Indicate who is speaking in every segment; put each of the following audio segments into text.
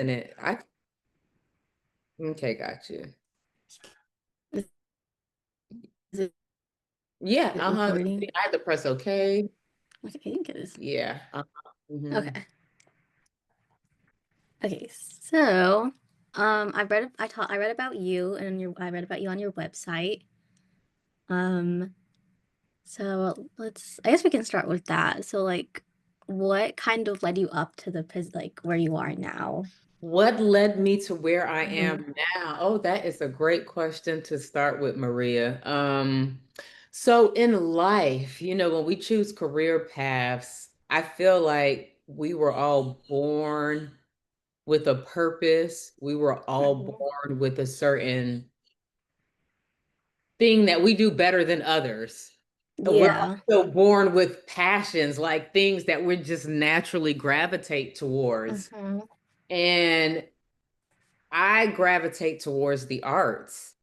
Speaker 1: minute. Okay, got you.
Speaker 2: Is it
Speaker 1: Yeah,
Speaker 2: recording?
Speaker 1: I had to press OK.
Speaker 2: Okay, I think it is.
Speaker 1: Yeah. Mhm.
Speaker 2: Okay. Okay, so I read about you and I read about you on your website. Um, so I guess we can start with that. So like what kind of led you up to like where you are now?
Speaker 1: What led me to where I
Speaker 2: Mm-hmm.
Speaker 1: am now? Oh, that is a great question to start with, Maria. So in life, when we choose career paths, I feel like we were all born with a purpose. We were all
Speaker 2: Mm-hmm.
Speaker 1: born with a certain thing that we do better than others. And we're
Speaker 2: Yeah.
Speaker 1: also born with passions, like things that we just naturally gravitate towards.
Speaker 2: Mm-hmm.
Speaker 1: And I gravitate towards the arts.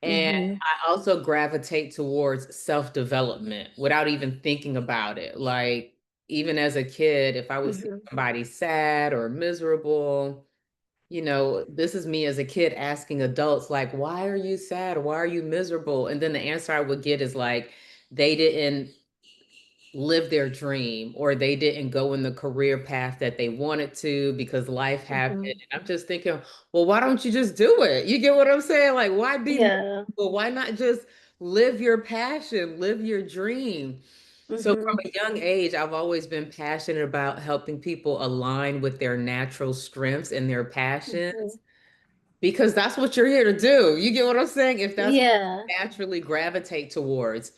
Speaker 1: And
Speaker 2: Mm-hmm.
Speaker 1: I also gravitate towards self-development without even thinking about it. Like, even as a kid, if I would see
Speaker 2: Mm-hmm.
Speaker 1: somebody sad or miserable, this is me as a kid asking adults, like, why are you sad? Why are you miserable? And then the answer I would get is like, they didn't live their dream or they didn't go in the career path that they wanted to because life happened.
Speaker 2: Mm-hmm.
Speaker 1: And I'm just thinking, well, why don't you just do it? You get what I'm saying? Like, why be
Speaker 2: Yeah.
Speaker 1: miserable? Why not just live your passion, live your dream? So from
Speaker 2: Mm-hmm.
Speaker 1: a young age, I've always been passionate about helping people align with their natural strengths and their
Speaker 2: Mm-hmm.
Speaker 1: passions because that's what you're here to do. You get what I'm saying? If that's what
Speaker 2: Yeah.
Speaker 1: you naturally gravitate towards.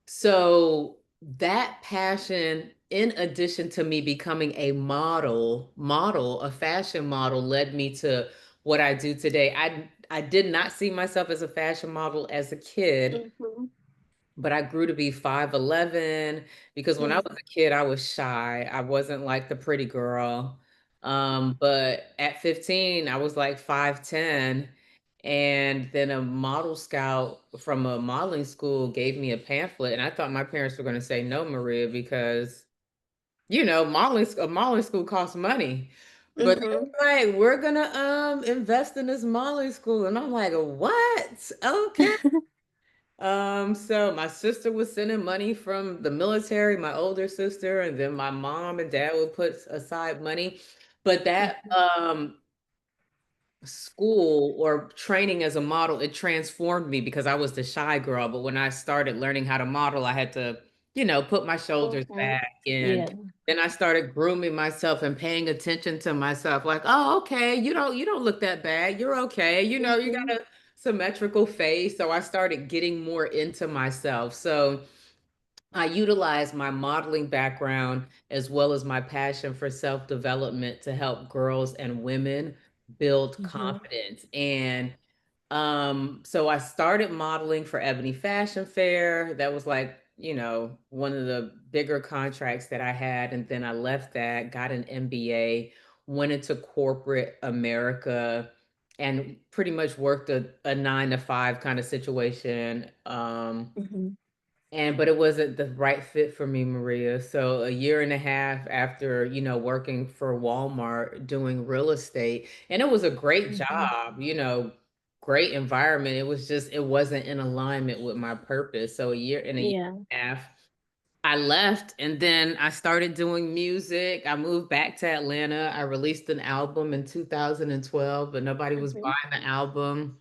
Speaker 1: So that passion, in addition to me becoming a a fashion model, led me to what I do today. I did not see myself as a fashion model as a kid,
Speaker 2: Mm-hmm.
Speaker 1: but I grew to be 5'11" because when I was a kid, I was shy. I wasn't like the pretty girl. But at 15, I was like 5'10". And then a model scout from a modeling school gave me a pamphlet, and I thought my parents were going to say no, Maria, because a modeling school costs money. But they
Speaker 2: Mm-hmm.
Speaker 1: were like, we're gonna invest in this modeling school, and I'm like, what? Okay. So my sister was sending money from the military, my older sister, and then my mom and dad would put aside money. But that
Speaker 2: Mm-hmm.
Speaker 1: school or training as a model, it transformed me because I was the shy girl. But when I started learning how to model, I had to, put my shoulders
Speaker 2: Mm-hmm.
Speaker 1: back. And
Speaker 2: Yeah.
Speaker 1: then I started grooming myself and paying attention to myself, like, oh, okay, you don't look that bad. You're okay. You
Speaker 2: Mm-hmm.
Speaker 1: got a symmetrical face. So I started getting more into myself. So I utilize my modeling background as well as my passion for self-development to help girls and women build
Speaker 2: Mm-hmm.
Speaker 1: confidence. And so I started modeling for Ebony Fashion Fair. That was like, one of the bigger contracts that I had. And then I left that, got an MBA, went into corporate America, and pretty much worked a 9 to 5 kind of situation.
Speaker 2: Mm-hmm.
Speaker 1: But it wasn't the right fit for me, Maria. So a year and a half after, working for Walmart doing real estate, and it was a great
Speaker 2: Mm-hmm.
Speaker 1: job, great environment. It was just it wasn't in alignment with my purpose. So a year
Speaker 2: Yeah.
Speaker 1: and a half, I left and then I started doing music. I moved back to Atlanta. I released an album in 2012, but nobody was
Speaker 2: Mm-hmm.
Speaker 1: buying the album.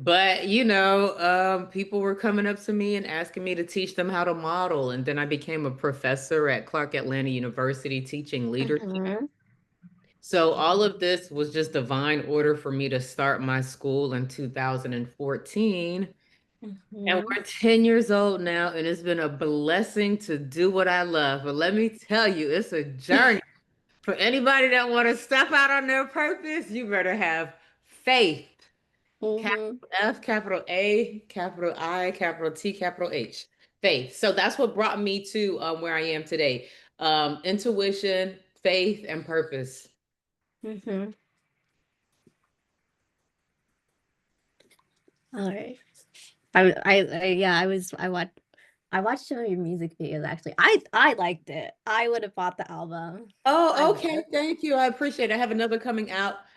Speaker 1: But, people were coming up to me and asking me to teach them how to model. And then I became a professor at Clark Atlanta University teaching leadership.
Speaker 2: Mm-hmm.
Speaker 1: So all of this was just divine order for me to start my school in 2014. And
Speaker 2: Mm-hmm.
Speaker 1: we're 10 years old now, and it's been a blessing to do what I love. But let me tell you, it's a journey. For anybody that want to step out on their purpose, you better have faith. Capital
Speaker 2: Mm-hmm.
Speaker 1: F, capital A, capital I, capital T, capital H. Faith. So that's what brought me to where I am today. Intuition, faith, and purpose.
Speaker 2: Mm-hmm. All right. Yeah, I watched. I watched some of your music videos actually. I liked it. I would have bought the album. I
Speaker 1: Oh,
Speaker 2: would
Speaker 1: okay.
Speaker 2: have.
Speaker 1: Thank you. I appreciate it. I have another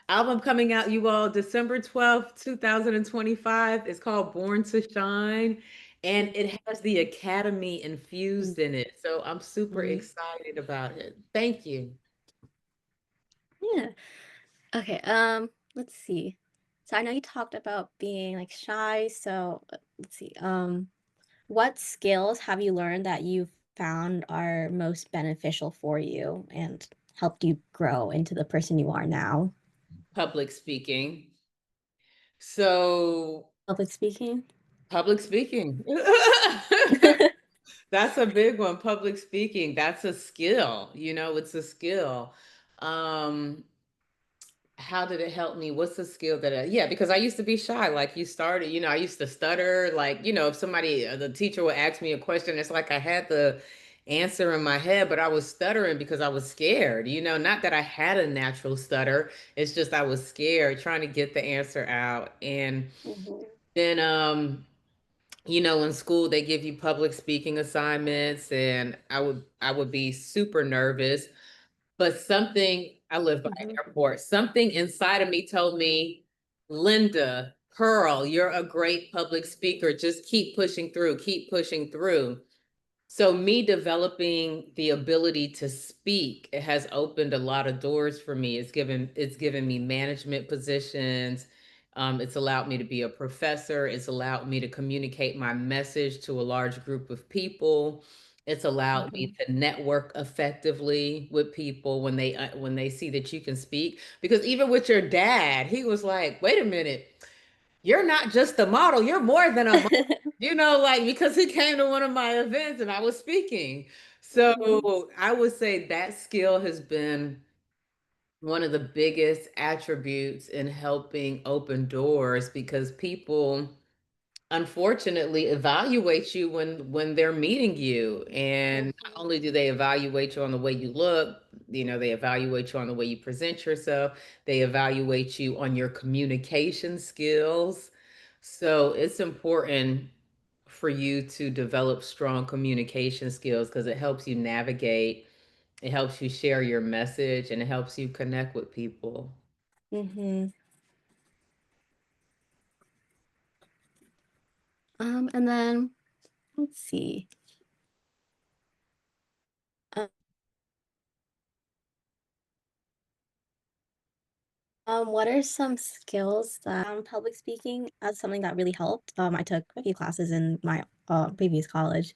Speaker 1: album coming out, you all, December 12th, 2025. It's called Born to Shine, and it has the Academy infused in it. So I'm super
Speaker 2: Mhm.
Speaker 1: excited about it. Thank you.
Speaker 2: Yeah. Okay. Let's see. So I know you talked about being like shy. So let's see. What skills have you learned that you found are most beneficial for you and helped you grow into the person you are now?
Speaker 1: Public speaking. So,
Speaker 2: Public speaking.
Speaker 1: public speaking. That's a big one. Public speaking. That's a skill. It's a skill. Um, how did it help me? What's the skill yeah, because I used to be shy. Like you started, I used to stutter. Like, if the teacher would ask me a question, it's like I had the answer in my head, but I was stuttering because I was scared. Not that I had a natural stutter. It's just I was scared trying to get the answer out. And
Speaker 2: Mhm.
Speaker 1: then, in school they give you public speaking assignments, and I would be super nervous. But I live by an
Speaker 2: Mhm.
Speaker 1: airport. Something inside of me told me, Linda, Pearl, you're a great public speaker. Just keep pushing through, keep pushing through. So me developing the ability to speak, it has opened a lot of doors for me. It's given me management positions. It's allowed me to be a professor. It's allowed me to communicate my message to a large group of people. It's allowed me
Speaker 2: Mhm.
Speaker 1: to network effectively with people when they see that you can speak. Because even with your dad, he was like, "Wait a minute, you're not just a model, you're more than a model." Like, because he came to one of my events and I was speaking.
Speaker 2: Mhm.
Speaker 1: So I would say that skill has been one of the biggest attributes in helping open doors, because people unfortunately evaluate you when they're meeting you. And not
Speaker 2: Mhm.
Speaker 1: only do they evaluate you on the way you look, they evaluate you on the way you present yourself, they evaluate you on your communication skills. So it's important for you to develop strong communication skills, because it helps you navigate, it helps you share your message, and it helps you connect with people.
Speaker 2: Mhm. And then let's see. What are some skills that public speaking as something that really helped? I took a few classes in my previous college.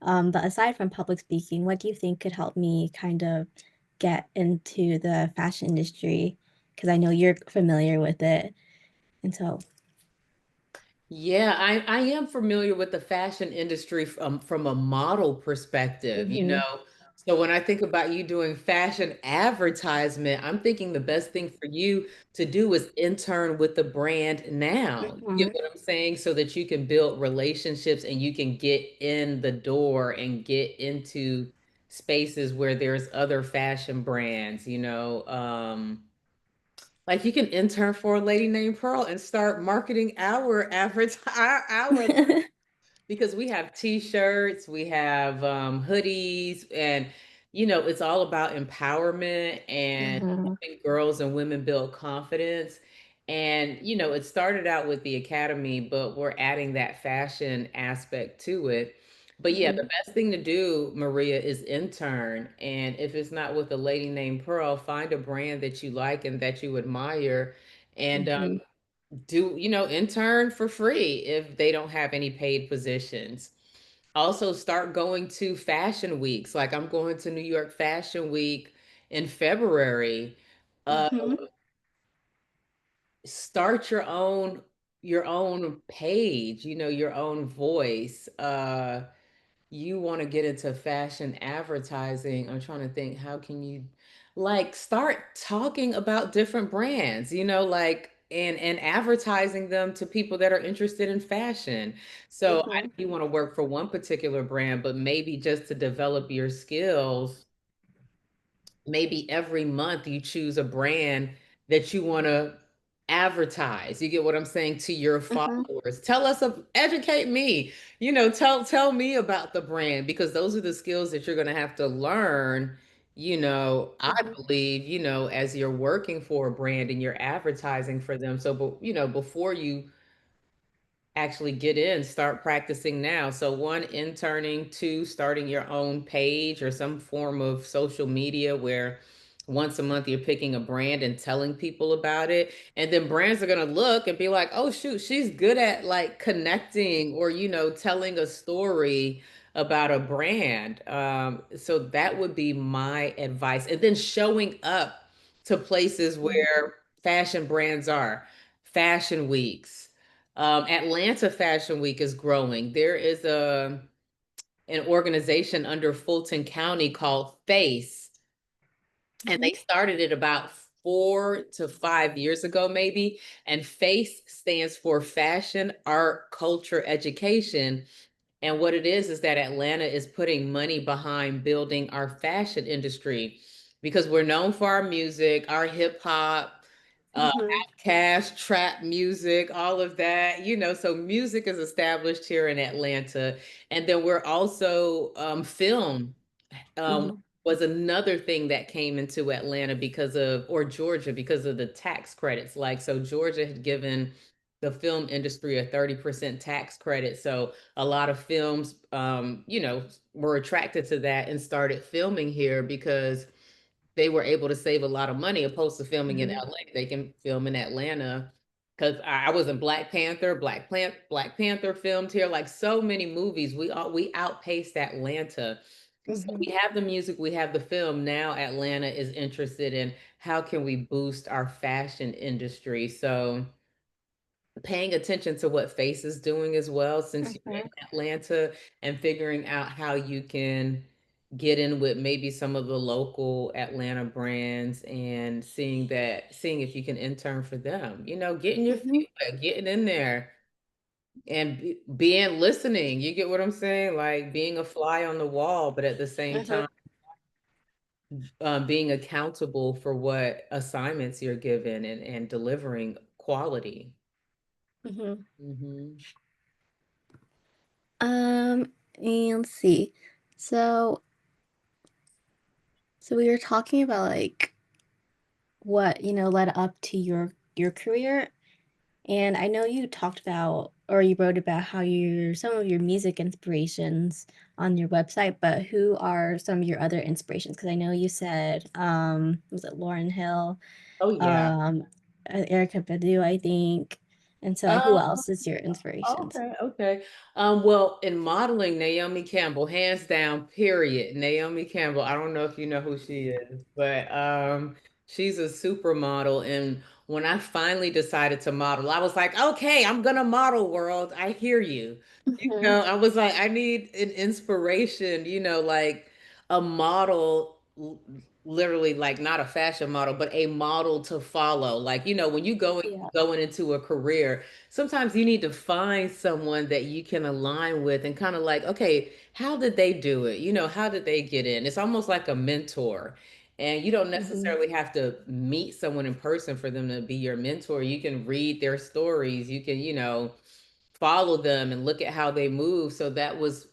Speaker 2: But aside from public speaking, what do you think could help me kind of get into the fashion industry? Because I know you're familiar with it. And so,
Speaker 1: Yeah, I am familiar with the fashion industry from a model perspective,
Speaker 2: mm-hmm,
Speaker 1: So when I think about you doing fashion advertisement, I'm thinking the best thing for you to do is intern with the brand now. You
Speaker 2: mm-hmm,
Speaker 1: get what I'm saying? So that you can build relationships and you can get in the door and get into spaces where there's other fashion brands. Like you can intern for a lady named Pearl and start marketing our because we have t-shirts, we have hoodies, and it's all about empowerment and
Speaker 2: mm-hmm,
Speaker 1: helping girls and women build confidence. And it started out with the academy, but we're adding that fashion aspect to it. But yeah, the
Speaker 2: mm-hmm,
Speaker 1: best thing to do, Maria, is intern. And if it's not with a lady named Pearl, find a brand that you like and that you admire, and
Speaker 2: mm-hmm,
Speaker 1: do intern for free if they don't have any paid positions. Also start going to fashion weeks. Like I'm going to New York Fashion Week in February. uh
Speaker 2: mm-hmm,
Speaker 1: Start your own page, your own voice. You want to get into fashion advertising. I'm trying to think, how can you like start talking about different brands, like and advertising them to people that are interested in fashion. So I know
Speaker 2: mm-hmm,
Speaker 1: you want to work for one particular brand, but maybe just to develop your skills, maybe every month you choose a brand that you want to advertise. You get what I'm saying, to your
Speaker 2: Mm-hmm.
Speaker 1: followers. Tell us, educate me. Tell me about the brand, because those are the skills that you're going to have to learn. I
Speaker 2: Mm-hmm.
Speaker 1: believe, as you're working for a brand and you're advertising for them. So, but before you actually get in, start practicing now. So one, interning; two, starting your own page or some form of social media where once a month you're picking a brand and telling people about it. And then brands are going to look and be like, oh shoot, she's good at like connecting or, telling a story about a brand. So that would be my advice. And then showing up to places where fashion brands are, fashion weeks. Atlanta Fashion Week is growing. There is an organization under Fulton County called FACE, and
Speaker 2: Mm-hmm.
Speaker 1: they started it about 4 to 5 years ago, maybe. And FACE stands for Fashion, Art, Culture, Education. And what it is that Atlanta is putting money behind building our fashion industry, because we're known for our music, our hip hop, uh,
Speaker 2: Mm-hmm.
Speaker 1: Cash, trap music, all of that. So music is established here in Atlanta. And then we're also film um,
Speaker 2: Mm-hmm.
Speaker 1: was another thing that came into Atlanta because of, or Georgia, because of the tax credits. Like, so Georgia had given the film industry a 30% tax credit. So a lot of films, were attracted to that and started filming here because they were able to save a lot of money opposed to filming in
Speaker 2: Mm-hmm.
Speaker 1: LA. They can film in Atlanta. Because I was in Black Panther, Black Panther filmed here, like so many movies. We outpaced Atlanta. So
Speaker 2: Mm-hmm.
Speaker 1: we have the music, we have the film. Now Atlanta is interested in how can we boost our fashion industry. So paying attention to what Face is doing as well, since you're in
Speaker 2: Mm-hmm.
Speaker 1: Atlanta, and figuring out how you can get in with maybe some of the local Atlanta brands and seeing if you can intern for them, getting your
Speaker 2: Mm-hmm.
Speaker 1: feet wet, getting in there and being listening. You get what I'm saying? Like being a fly on the wall, but at the same
Speaker 2: Mm-hmm.
Speaker 1: time, being accountable for what assignments you're given and delivering quality.
Speaker 2: Mm-hmm.
Speaker 1: Hmm.
Speaker 2: And let's see. So, so we were talking about like what, led up to your career. And I know you talked about or you wrote about how your some of your music inspirations on your website, but who are some of your other inspirations? Because I know you said was it Lauren Hill,
Speaker 1: Oh yeah.
Speaker 2: um Erica Badu, I think. And so like who
Speaker 1: Um,
Speaker 2: else is your inspirations?
Speaker 1: okay, okay. Well, in modeling, Naomi Campbell, hands down, period. Naomi Campbell. I don't know if you know who she is, but she's a supermodel. And when I finally decided to model, I was like, okay, I'm gonna model, world. I hear you.
Speaker 2: Mm-hmm.
Speaker 1: I was like, I need an inspiration, like a model, literally like not a fashion model, but a model to follow. Like, when you
Speaker 2: Yeah.
Speaker 1: going into a career, sometimes you need to find someone that you can align with and kind of like, okay, how did they do it? How did they get in? It's almost like a mentor. And you don't
Speaker 2: Mm-hmm.
Speaker 1: necessarily have to meet someone in person for them to be your mentor. You can read their stories. You can, follow them and look at how they move. So that was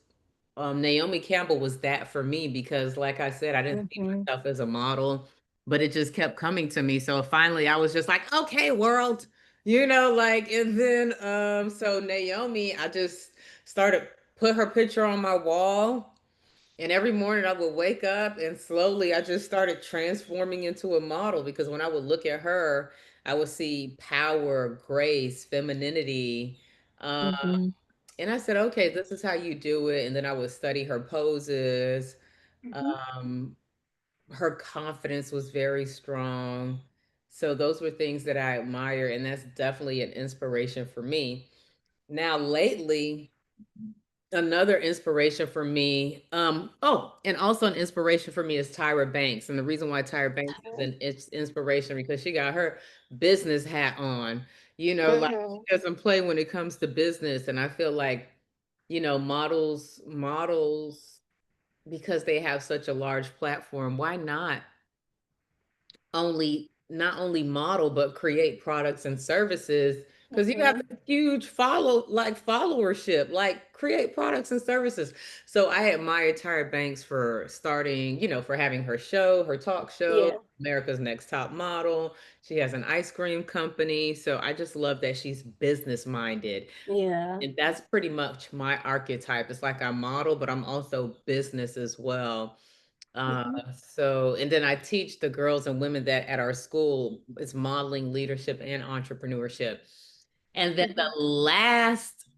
Speaker 1: Naomi Campbell was that for me because, like I said, I didn't see
Speaker 2: Mm-hmm.
Speaker 1: myself as a model, but it just kept coming to me. So finally, I was just like, okay, world, like, and then so Naomi, I just started put her picture on my wall, and every morning I would wake up, and slowly I just started transforming into a model because when I would look at her, I would see power, grace, femininity. Um,
Speaker 2: Mm-hmm.
Speaker 1: and I said, okay, this is how you do it. And then I would study her poses.
Speaker 2: Mm-hmm.
Speaker 1: Um, Her confidence was very strong. So those were things that I admire, and that's definitely an inspiration for me. Now, lately, another inspiration for me, and also an inspiration for me is Tyra Banks. And the reason why Tyra Banks is an inspiration because she got her business hat on. Like
Speaker 2: Mm-hmm.
Speaker 1: she doesn't play when it comes to business. And I feel like, models, because they have such a large platform, why not only not only model but create products and services because you have
Speaker 2: Mhm.
Speaker 1: a huge followership, like create products and services. So I admire Tyra Banks for starting, for having her show, her talk show,
Speaker 2: Yeah.
Speaker 1: America's Next Top Model. She has an ice cream company. So I just love that she's business minded.
Speaker 2: Yeah.
Speaker 1: And that's pretty much my archetype. It's like I model, but I'm also business as well. Uh,
Speaker 2: Mhm.
Speaker 1: and then I teach the girls and women that at our school is modeling leadership and entrepreneurship. And then
Speaker 2: Mhm.
Speaker 1: the last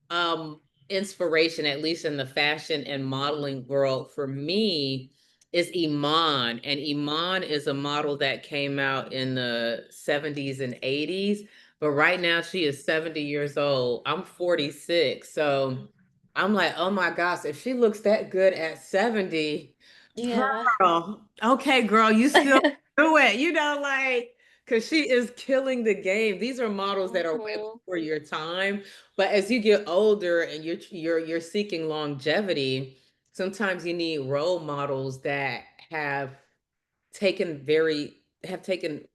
Speaker 1: inspiration, at least in the fashion and modeling world for me, is Iman. And Iman is a model that came out in the 70s and 80s. But right now she is 70 years old. I'm 46. So I'm like, oh my gosh, if she looks that good at 70,
Speaker 2: Yeah.
Speaker 1: girl, okay, girl, you still do it. Like, because she is killing the game. These are models that are way
Speaker 2: Mhm.
Speaker 1: before your time. But as you get older and you're seeking longevity, sometimes you need role models that taken taken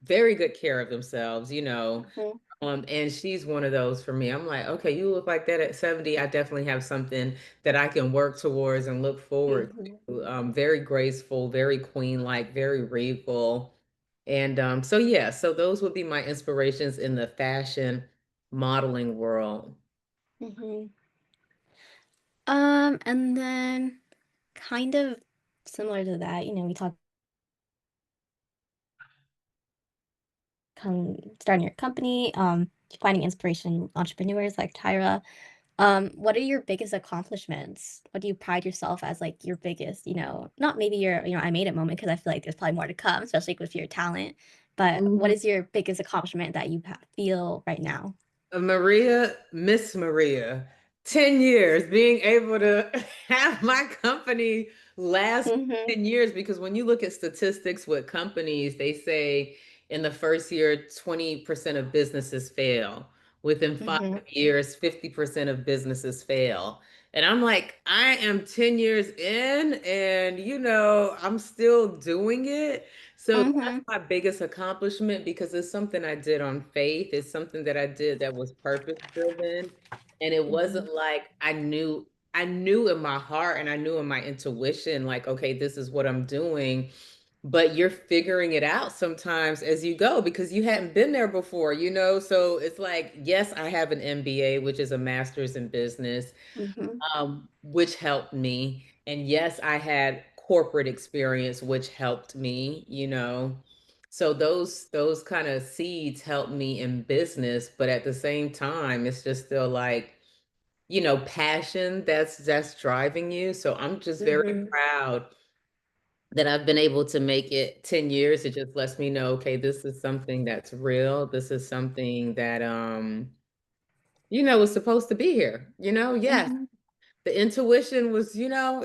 Speaker 1: very good care of themselves,
Speaker 2: Mhm.
Speaker 1: and she's one of those for me. I'm like, okay, you look like that at 70. I definitely have something that I can work towards and look forward
Speaker 2: Mhm.
Speaker 1: to. Very graceful, very queen-like, very regal. And so yeah, so those would be my inspirations in the fashion modeling world.
Speaker 2: Mhm. And then kind of similar to that, we talked starting your company, finding inspiration entrepreneurs like Tyra. What are your biggest accomplishments? What do you pride yourself as like your biggest, not maybe your, I made it moment because I feel like there's probably more to come, especially with your talent. But what is your biggest accomplishment that you feel right now?
Speaker 1: Miss Maria, 10 years, being able to have my company last
Speaker 2: Mhm.
Speaker 1: 10 years. Because when you look at statistics with companies, they say in the first year, 20% of businesses fail. Within five
Speaker 2: Mhm.
Speaker 1: years, 50% of businesses fail. And I'm like, I am 10 years in, and I'm still doing it. So that's
Speaker 2: Mhm.
Speaker 1: my biggest accomplishment because it's something I did on faith. It's something that I did that was purpose driven. And it
Speaker 2: Mhm.
Speaker 1: wasn't like I knew in my heart and I knew in my intuition, like, okay, this is what I'm doing. But you're figuring it out sometimes as you go because you hadn't been there before. So it's like, yes, I have an MBA, which is a master's in business,
Speaker 2: Mhm.
Speaker 1: which helped me. And yes, I had corporate experience, which helped me. So those kind of seeds helped me in business, but at the same time, it's just still like, passion that's driving you. So I'm just very
Speaker 2: Mhm.
Speaker 1: proud that I've been able to make it 10 years. It just lets me know, okay, this is something that's real. This is something that was supposed to be here. Yes,
Speaker 2: Mhm.
Speaker 1: the intuition was, I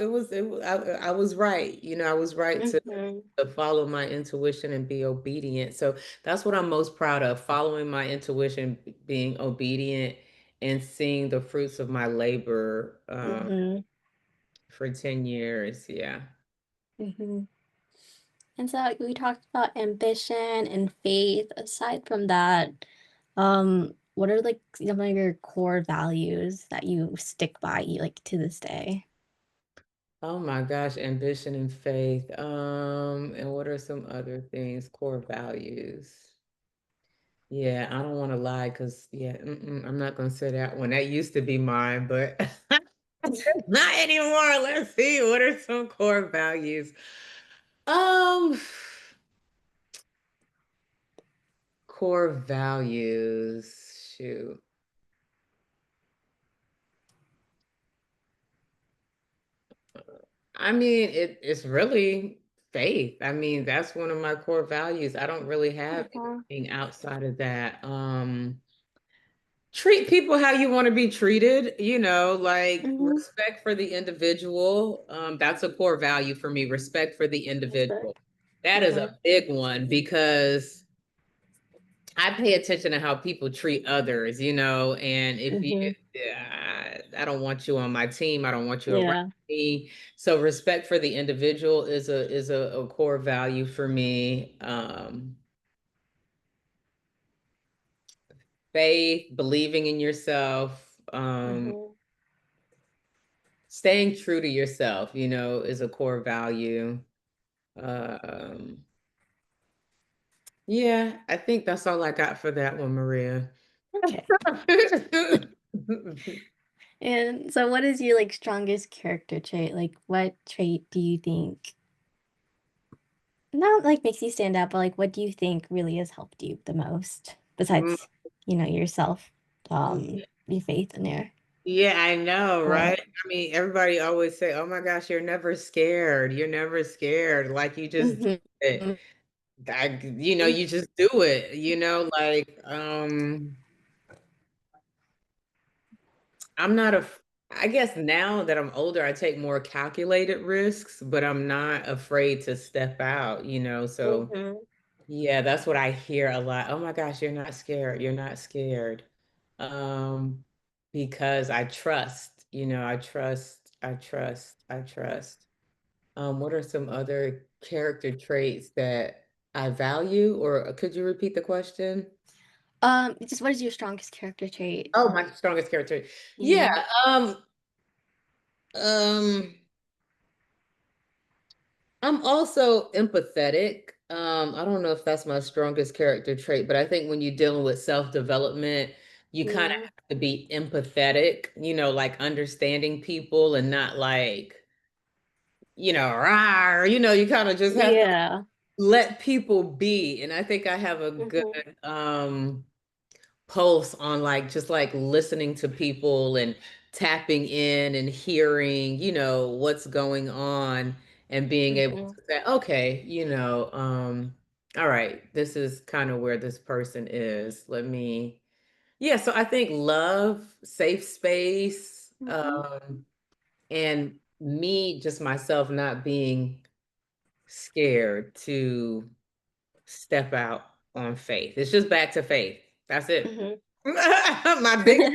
Speaker 1: was right. I was right
Speaker 2: Mhm.
Speaker 1: to follow my intuition and be obedient. So that's what I'm most proud of, following my intuition, being obedient, and seeing the fruits of my labor
Speaker 2: Mhm.
Speaker 1: for 10 years. Yeah.
Speaker 2: Mhm. And so we talked about ambition and faith. Aside from that, what are like some of your core values that you stick by like to this day?
Speaker 1: Oh my gosh, ambition and faith. And what are some other things? Core values. Yeah, I don't want to lie because, yeah, I'm not going to say that one. That used to be mine, but not anymore. Let's see. What are some core values? Um, Core values. Shoot. I mean, it's really faith. I mean, that's one of my core values. I don't really have
Speaker 2: Uh-huh.
Speaker 1: anything outside of that. Treat people how you want to be treated, like
Speaker 2: Mhm.
Speaker 1: respect for the individual. That's a core value for me, respect for the individual.
Speaker 2: Respect.
Speaker 1: That is
Speaker 2: Mhm.
Speaker 1: a big one because I pay attention to how people treat others, and if you,
Speaker 2: Mhm.
Speaker 1: I don't want you on my team. I don't want you around
Speaker 2: Yeah.
Speaker 1: me. So respect for the individual is a core value for me. faith, believing in yourself,
Speaker 2: Mhm.
Speaker 1: staying true to yourself, is a core value. Um, yeah, I think that's all I got for that one, Maria.
Speaker 2: Okay. And so what is your like strongest character trait? Like what trait do you think not like makes you stand out, but like what do you think really has helped you the most
Speaker 1: Mm,
Speaker 2: besides, yourself, your faith in there?
Speaker 1: yeah, I know,
Speaker 2: Or
Speaker 1: right? I mean, everybody always say, "Oh my gosh, you're never scared. You're never scared." Like you just do
Speaker 2: Mhm.
Speaker 1: it. You just do it, like I'm not a I guess now that I'm older, I take more calculated risks, but I'm not afraid to step out, so
Speaker 2: Mhm.
Speaker 1: yeah, that's what I hear a lot. Oh my gosh, you're not scared. You're not scared. Um, because I trust, I trust. What are some other character traits that I value? Or could you repeat the question?
Speaker 2: Just what is your strongest character trait?
Speaker 1: Oh, my strongest character. Yeah.
Speaker 2: Yeah.
Speaker 1: Um, um, I'm also empathetic. I don't know if that's my strongest character trait, but I think when you're dealing with self-development, you kind of
Speaker 2: Yeah.
Speaker 1: have to be empathetic, like understanding people and not like, rah, you kind of just have to
Speaker 2: Yeah.
Speaker 1: let people be. And I think I have a good
Speaker 2: Mhm.
Speaker 1: pulse on like just like listening to people and tapping in and hearing, what's going on and being able to
Speaker 2: Mhm.
Speaker 1: say, okay, all right, this is kind of where this person is. Yeah, so I think love, safe space,
Speaker 2: Mhm.
Speaker 1: and me just myself not being scared to step out on faith. It's just back to faith. That's it.
Speaker 2: Mhm.
Speaker 1: My biggest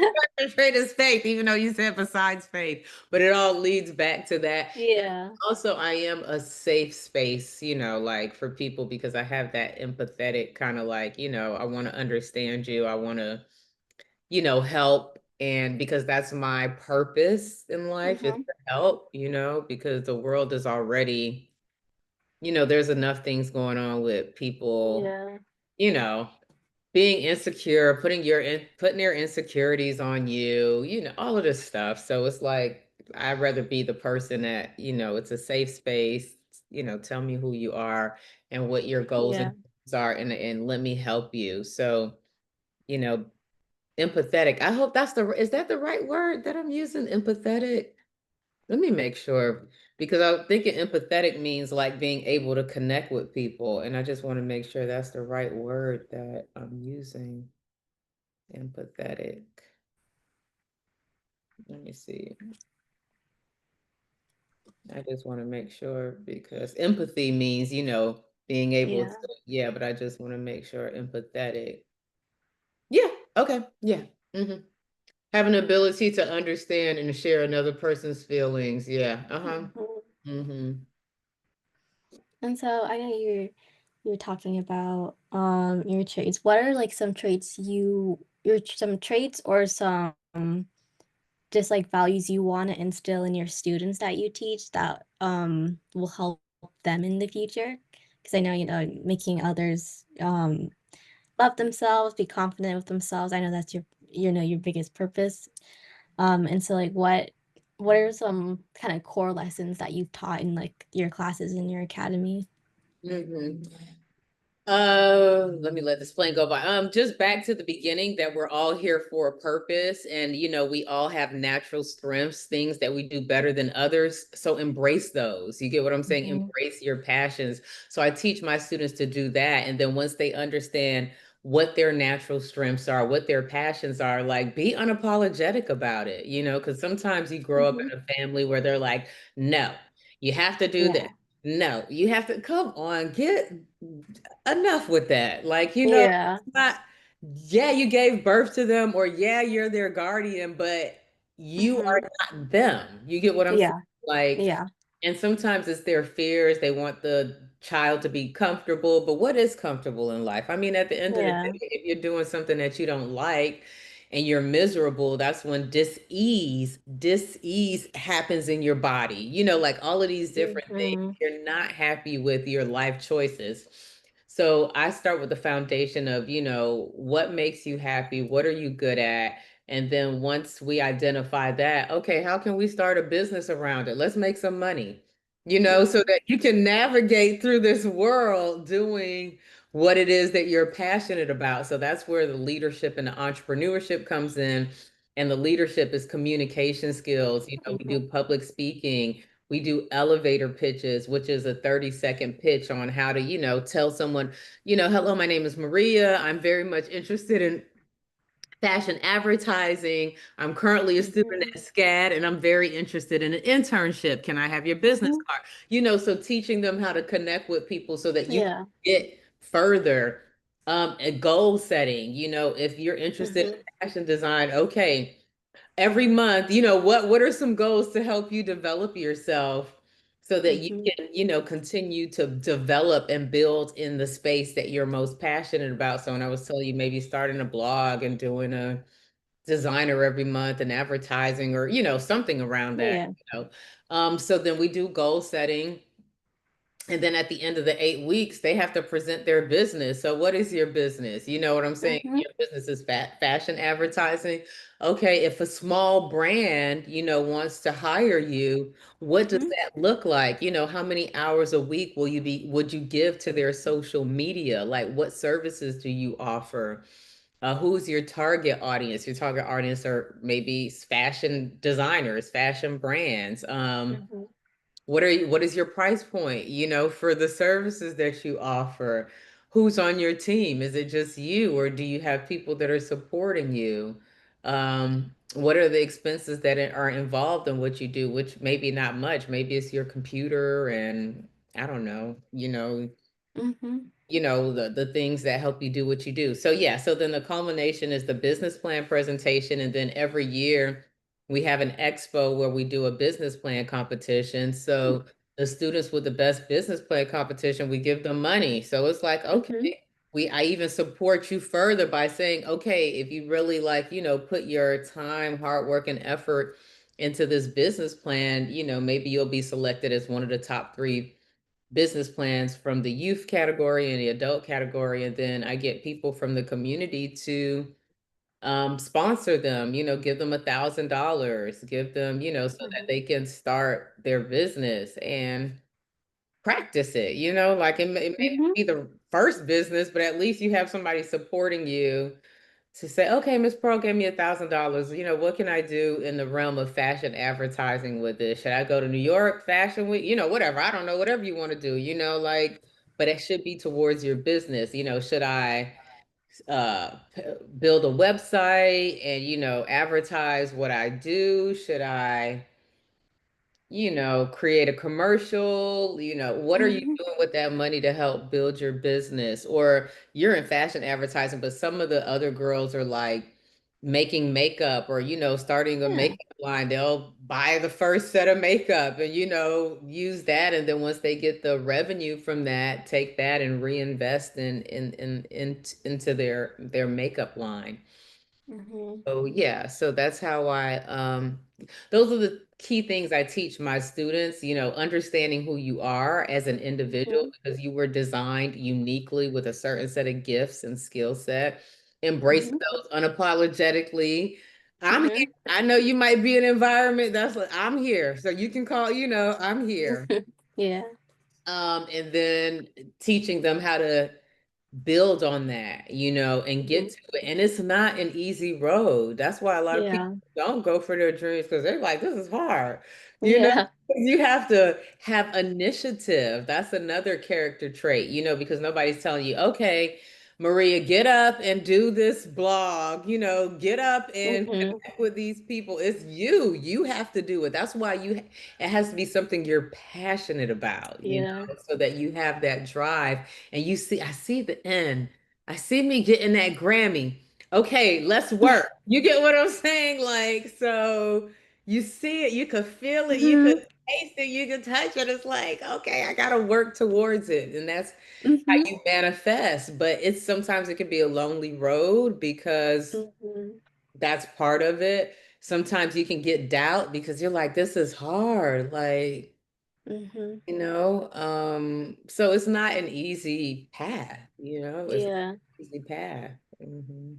Speaker 1: trait is faith, even though you said besides faith, but it all leads back to that. And
Speaker 2: Yeah.
Speaker 1: also, I am a safe space, like for people because I have that empathetic kind of like, I want to understand you. I want to, help. And because that's my purpose in life is
Speaker 2: Mhm.
Speaker 1: to help, because the world is already, there's enough things going on with people,
Speaker 2: Yeah.
Speaker 1: you know, being insecure, putting their insecurities on you, all of this stuff. So it's like I'd rather be the person that, it's a safe space, tell me who you are and what your goals and
Speaker 2: Yeah.
Speaker 1: dreams are and let me help you. So, you know, empathetic. I hope is that the right word that I'm using? Empathetic. Let me make sure because I'm thinking empathetic means like being able to connect with people. And I just want to make sure that's the right word that I'm using. Empathetic. Let me see. I just want to make sure because empathy means, being able to,
Speaker 2: Yeah.
Speaker 1: yeah, but I just want to make sure empathetic. Yeah. Okay. Yeah. hmm Have an ability to understand and share another person's feelings. Yeah. Uh-huh.
Speaker 2: Mhm.
Speaker 1: hmm
Speaker 2: And so I know you're talking about your traits. What are like some traits some traits or some just like values you want to instill in your students that you teach that will help them in the future? Because I know making others love themselves, be confident with themselves. I know that's your biggest purpose. And so like what are some kind of core lessons that you've taught in like your classes in your academy?
Speaker 1: hmm Let me let this plane go by. Just back to the beginning that we're all here for a purpose and we all have natural strengths, things that we do better than others. So embrace those. You get what I'm saying?
Speaker 2: Mhm.
Speaker 1: Embrace your passions. So I teach my students to do that. And then once they understand what their natural strengths are, what their passions are, like be unapologetic about it, because sometimes you grow up
Speaker 2: Mhm.
Speaker 1: in a family where they're like, no, you have to do this.
Speaker 2: Yeah.
Speaker 1: No, you have to come on, get enough with that. Like,
Speaker 2: Yeah.
Speaker 1: it's not, yeah, you gave birth to them, or yeah, you're their guardian, but you are
Speaker 2: Mhm.
Speaker 1: not them. You get what I'm saying?
Speaker 2: Yeah.
Speaker 1: Like,
Speaker 2: Yeah.
Speaker 1: and sometimes it's their fears. They want the child to be comfortable, but what is comfortable in life? I mean, at the end of the day,
Speaker 2: Yeah.
Speaker 1: if you're doing something that you don't like and you're miserable, that's when dis-ease happens in your body. Like all of these different things,
Speaker 2: Mhm.
Speaker 1: you're not happy with your life choices. So I start with the foundation of, what makes you happy? What are you good at? And then once we identify that, okay, how can we start a business around it? Let's make some money, so
Speaker 2: Mhm.
Speaker 1: that you can navigate through this world doing what it is that you're passionate about. So that's where the leadership and the entrepreneurship comes in. And the leadership is communication skills. We do
Speaker 2: Mhm.
Speaker 1: public speaking. We do elevator pitches, which is a 30-second pitch on how to, tell someone, hello, my name is Maria. I'm very much interested in fashion advertising. I'm currently a student
Speaker 2: Mhm.
Speaker 1: at SCAD and I'm very interested in an internship. Can I have your business
Speaker 2: Mhm.
Speaker 1: card? So teaching them how to connect with people so that you can
Speaker 2: Yeah.
Speaker 1: get further. And goal setting, if you're interested in
Speaker 2: Mhm.
Speaker 1: fashion design, okay, every month, what are some goals to help you develop yourself so that you
Speaker 2: Mhm.
Speaker 1: can, continue to develop and build in the space that you're most passionate about. So when I was telling you maybe starting a blog and doing a designer every month and advertising or, something around that,
Speaker 2: Yeah.
Speaker 1: so then we do goal setting. And then at the end of the 8 weeks, they have to present their business. So, what is your business? You know what I'm saying?
Speaker 2: Mhm.
Speaker 1: Your business is fashion advertising. Okay, if a small brand, wants to hire you, what does
Speaker 2: Mhm.
Speaker 1: that look like? How many hours a week would you give to their social media? Like, what services do you offer? Who's your target audience? Your target audience are maybe fashion designers, fashion brands.
Speaker 2: Mhm.
Speaker 1: What is your price point, for the services that you offer? Who's on your team? Is it just you, or do you have people that are supporting you? What are the expenses that are involved in what you do, which maybe not much. Maybe it's your computer and I don't know,
Speaker 2: Mhm.
Speaker 1: the things that help you do what you do. So yeah, so then the culmination is the business plan presentation, and then every year we have an expo where we do a business plan competition. So the students with the best business plan competition, we give them money. So it's like,
Speaker 2: Mhm.
Speaker 1: okay, I even support you further by saying, okay, if you really like, put your time, hard work, and effort into this business plan, maybe you'll be selected as one of the top three business plans from the youth category and the adult category. And then I get people from the community to sponsor them, give them $1,000, give them, so that
Speaker 2: Mhm.
Speaker 1: they can start their business and practice it, like it may not
Speaker 2: Mhm.
Speaker 1: be the first business, but at least you have somebody supporting you to say, okay, Miss Pearl gave me $1,000. What can I do in the realm of fashion advertising with this? Should I go to New York Fashion Week? Whatever. I don't know, whatever you want to do, like, but it should be towards your business. Should I build a website and, advertise what I do? Should I create a commercial, what are you
Speaker 2: Mhm.
Speaker 1: doing with that money to help build your business? Or you're in fashion advertising, but some of the other girls are like making makeup or, starting a
Speaker 2: Yeah.
Speaker 1: makeup line. They'll buy the first set of makeup and, use that. And then once they get the revenue from that, take that and reinvest into their makeup line.
Speaker 2: Mhm.
Speaker 1: So yeah, so that's how those are the key things I teach my students, understanding who you are as an individual
Speaker 2: Mhm.
Speaker 1: because you were designed uniquely with a certain set of gifts and skill set. Embrace
Speaker 2: Mhm.
Speaker 1: those unapologetically. I'm here.
Speaker 2: Mhm.
Speaker 1: I know you might be in an environment that's like, I'm here. So you can call, I'm here.
Speaker 2: Yeah.
Speaker 1: And then teaching them how to build on that, and get
Speaker 2: Mhm.
Speaker 1: to it. And it's not an easy road. That's why a lot of people
Speaker 2: Yeah.
Speaker 1: don't go for their dreams because they're like, this is hard. You know,
Speaker 2: Yeah.
Speaker 1: you have to have initiative. That's another character trait, because nobody's telling you, okay, Maria, get up and do this blog, get up and
Speaker 2: Mhm.
Speaker 1: connect with these people. It's you. You have to do it. That's why it has to be something you're passionate about,
Speaker 2: Yeah.
Speaker 1: so that you have that drive and I see the end. I see me getting that Grammy. Okay, let's work. You get what I'm saying? Like, so you see it, you could feel it, you could
Speaker 2: Mhm.
Speaker 1: taste it, you can touch it. It's like, okay, I gotta work towards it. And that's how
Speaker 2: Mhm.
Speaker 1: you manifest. But it's sometimes it can be a lonely road because
Speaker 2: Mhm.
Speaker 1: that's part of it. Sometimes you can get doubt because you're like, this is hard. Like,
Speaker 2: Mhm.
Speaker 1: so it's not an easy path, it's not
Speaker 2: Yeah.
Speaker 1: an easy path. Hmm.